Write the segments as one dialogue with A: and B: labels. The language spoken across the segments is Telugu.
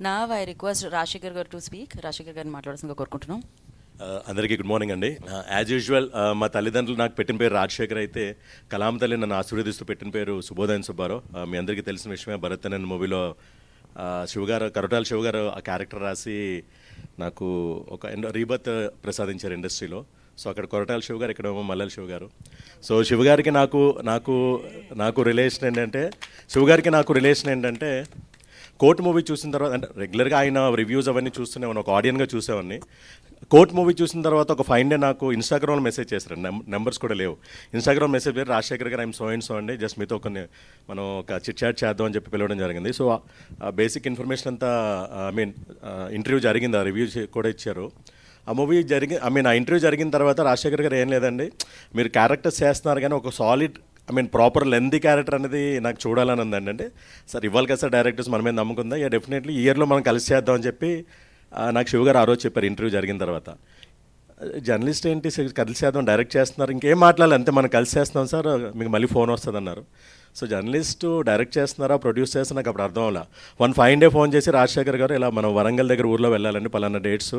A: Now I request Rashikar garu to speak. Rashikar గారిని మాట్లాడాల్సిందిగా కోరుకుంటున్నాం.
B: అందరికీ గుడ్ మార్నింగ్ అండి. యాజ్ యూజువల్ మా తల్లిదండ్రులు నాకు పెట్టిన పేరు రాజశేఖర్ అయితే, కలాం తల్లి నన్ను ఆశీర్వదిస్తూ పెట్టిన పేరు శుభోదయన్ సుబ్బారావు. మీ అందరికీ తెలిసిన విషయమే, భరత్ అనే మూవీలో శివగారు, కరోటాల శివగారు ఆ క్యారెక్టర్ రాసి నాకు ఒక రీబర్త్ ప్రసాదించారు ఇండస్ట్రీలో. సో అక్కడ కొరటాల శివ గారు, ఇక్కడ మల్లెల శివ గారు. సో శివగారికి నాకు రిలేషన్ ఏంటంటే, శివగారికి నాకు రిలేషన్ ఏంటంటే, కోర్ట్ మూవీ చూసిన తర్వాత, అంటే రెగ్యులర్గా ఆయన రివ్యూస్ అవన్నీ చూస్తూనేవాడిని, ఒక ఆడియన్గా చూసేవాడిని. కోర్ట్ మూవీ చూసిన తర్వాత ఒక ఫైన్ డే నాకు ఇన్స్టాగ్రామ్లో మెసేజ్ చేశారు. నెంబర్స్ కూడా లేవు. ఇన్స్టాగ్రామ్ మెసేజ్ పేరు రాజశేఖర్ గారు, ఐఎమ్ సో అండ్ సో అండి, జస్ట్ మీతో మనం ఒక చిట్ చాట్ చేద్దాం అని చెప్పి పిలవడం జరిగింది. సో బేసిక్ ఇన్ఫర్మేషన్ అంతా, ఇంటర్వ్యూ జరిగింది, ఆ రివ్యూ కూడా ఇచ్చారు. ఆ మూవీ ఆ ఇంటర్వ్యూ జరిగిన తర్వాత రాజశేఖర్ గారు, ఏం లేదండి, మీరు క్యారెక్టర్స్ చేస్తున్నారు కానీ ఒక సాలిడ్ ప్రాపర్ లెంతీ క్యారెక్టర్ అనేది నాకు చూడాలని ఉందండి. అంటే సార్ ఇవ్వాలి కదా సార్ డైరెక్టర్స్, మన మీద నమ్మకుందా, డెఫినెట్లీ ఇయర్లో మనం కలిసి చేద్దాం అని చెప్పి నాకు శివగారు ఆ రోజు చెప్పారు ఇంటర్వ్యూ జరిగిన తర్వాత. జర్నలిస్ట్ ఏంటి కలిసి చేద్దాం, డైరెక్ట్ చేస్తున్నారు, ఇంకేం మాట్లాడాలి, అంతే మనం కలిసి చేస్తున్నాం సార్, మీకు మళ్ళీ ఫోన్ వస్తుంది అన్నారు. సో జర్నలిస్టు డైరెక్ట్ చేస్తున్నారా, ప్రొడ్యూస్ చేస్తున్నా, నాకు అప్పుడు అర్థం అవ్వాల. ఫైన్ డే ఫోన్ చేసి, రాజశేఖర్ గారు ఇలా మనం వరంగల్ దగ్గర ఊర్లో వెళ్ళాలండి, పలానా డేట్స్,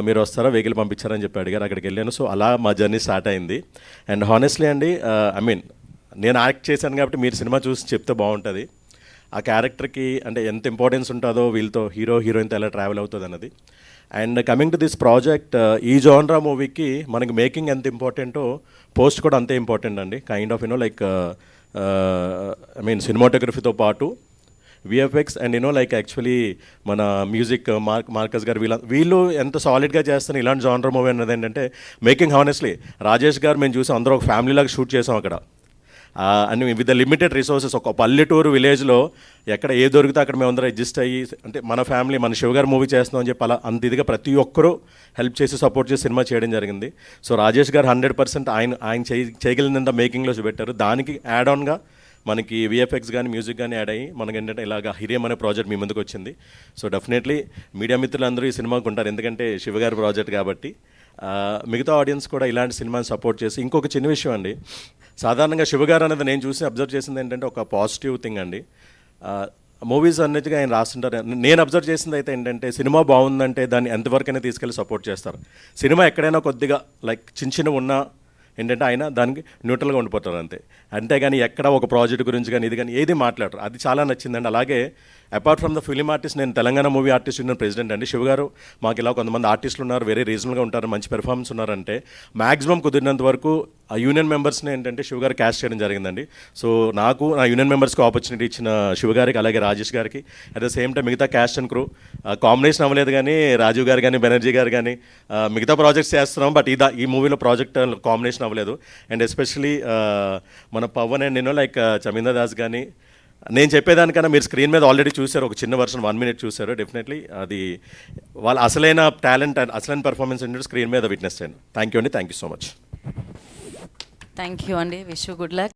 B: మీరు వస్తారా, వెహికల్ పంపించారని చెప్పి అడిగారు. అక్కడికి వెళ్ళాను. సో అలా మా జర్నీ స్టార్ట్ అయింది. అండ్ హానెస్ట్లీ అండి, నేను యాక్ట్ చేశాను కాబట్టి మీరు సినిమా చూసి చెప్తే బాగుంటుంది. ఆ క్యారెక్టర్కి అంటే ఎంత ఇంపార్టెన్స్ ఉంటుందో, వీళ్ళతో హీరోయిన్తో ఎలా ట్రావెల్ అవుతుంది అన్నది. And coming to this project, ఈ జోన్రా మూవీకి మనకి మేకింగ్ ఎంత ఇంపార్టెంటో, పోస్ట్ కూడా అంతే ఇంపార్టెంట్ అండి. కైండ్ ఆఫ్ లైక్ సినిమాటోగ్రఫీతో పాటు విఎఫ్ఎక్స్ అండ్ లైక్ యాక్చువల్లీ మన మ్యూజిక్ మార్కస్ గారు, వీళ్ళు ఎంత సాలిడ్గా చేస్తున్నారు ఇలాంటి జానర్ మూవీ అన్నది ఏంటంటే మేకింగ్. హానెస్ట్లీ రాజేష్ గారు మేము చూసాం, అందరూ ఒక ఫ్యామిలీలాగా షూట్ చేసాం అక్కడ. And with the limited resources, ఒక పల్లెటూరు విలేజ్లో ఎక్కడ ఏ దొరికితే అక్కడ మేము అందరూ అడ్జస్ట్ అయ్యి, అంటే మన ఫ్యామిలీ, మన శివగారు మూవీ చేస్తున్నాం అని చెప్పి అలా అంత ఇదిగా ప్రతి ఒక్కరూ హెల్ప్ చేసి సపోర్ట్ చేసి సినిమా చేయడం జరిగింది. సో రాజేష్ గారు 100% ఆయన చేయగలిగినంత మేకింగ్లో చూపెట్టారు. దానికి యాడ్ ఆన్గా మనకి విఎఫ్ఎక్స్ కానీ మ్యూజిక్ కానీ యాడ్ అయ్యి మనకి ఏంటంటే ఇలాగ హిరియం అనే ప్రాజెక్ట్ మీ ముందుకు వచ్చింది. సో డెఫినెట్లీ మీడియా మిత్రులందరూ ఈ సినిమాకు ఉంటారు, ఎందుకంటే శివగారి ప్రాజెక్ట్ కాబట్టి. మిగతా ఆడియన్స్ కూడా ఇలాంటి సినిమాని సపోర్ట్ చేసి. ఇంకొక చిన్న విషయం అండి, సాధారణంగా శివగారు అనేది నేను చూసి అబ్జర్వ్ చేసింది ఏంటంటే ఒక పాజిటివ్ థింగ్ అండి. మూవీస్ అన్నిటిగా ఆయన రాస్తుంటారు. నేను అబ్జర్వ్ చేసింది అయితే ఏంటంటే, సినిమా బాగుందంటే దాన్ని ఎంతవరకైనా తీసుకెళ్ళి సపోర్ట్ చేస్తారు. సినిమా ఎక్కడైనా కొద్దిగా లైక్ చిన్న ఉన్నా ఏంటంటే ఆయన దానికి న్యూట్రల్గా ఉండిపోతారు అంతే. అంతేగాని ఎక్కడ ఒక ప్రాజెక్ట్ గురించి కానీ ఇది కానీ ఏది మాట్లాడరు. అది చాలా నచ్చిందండి. అలాగే apart from the film artist, నేను Telangana movie artist union president అండి. శివగారు మాకు ఇలా కొంతమంది ఆర్టిస్టులు ఉన్నారు, వెరీ రీజనల్గా ఉంటారు, మంచి పెర్ఫార్మెన్స్ ఉన్నారంటే మ్యాక్సిమం కుదిరినంత వరకు ఆ యూనియన్ మెంబర్స్ని ఏంటంటే శివగారు క్యాస్ట్ చేయడం జరిగిందండి. సో నాకు నా యూనియన్ మెంబర్స్కి ఆపర్చునిటీ ఇచ్చిన శివగారికి, అలాగే రాజేష్ గారికి, అట్ ద సేమ్ టైం మిగతా క్యాస్ట్ అండ్ క్రూ కాంబినేషన్ అవ్వలేదు కానీ రాజీవ్ గారు కానీ బెనర్జీ గారు కానీ మిగతా ప్రాజెక్ట్స్ చేస్తున్నాం, బట్ ఈ మూవీలో ప్రాజెక్ట్ కాంబినేషన్ అవ్వలేదు. అండ్ ఎస్పెషలీ మన పవన్ అండ్ లైక్ చమీందర్ దాస్ కానీ, నేను చెప్పేదానికన్నా మీరు స్క్రీన్ మీద ఆల్రెడీ చూశారు, ఒక చిన్న వర్షన్ 1 minute చూశారు. డెఫినెట్లీ అది వాళ్ళ అసలైన టాలెంట్ అండ్ అసలైన పర్ఫార్మెన్స్ ఏంటంటే స్క్రీన్ మీద విట్నెస్ చేయండి. థ్యాంక్ యూ అండి, thank you so much.
A: Thank you అండి, విష్ యూ గుడ్ లక్.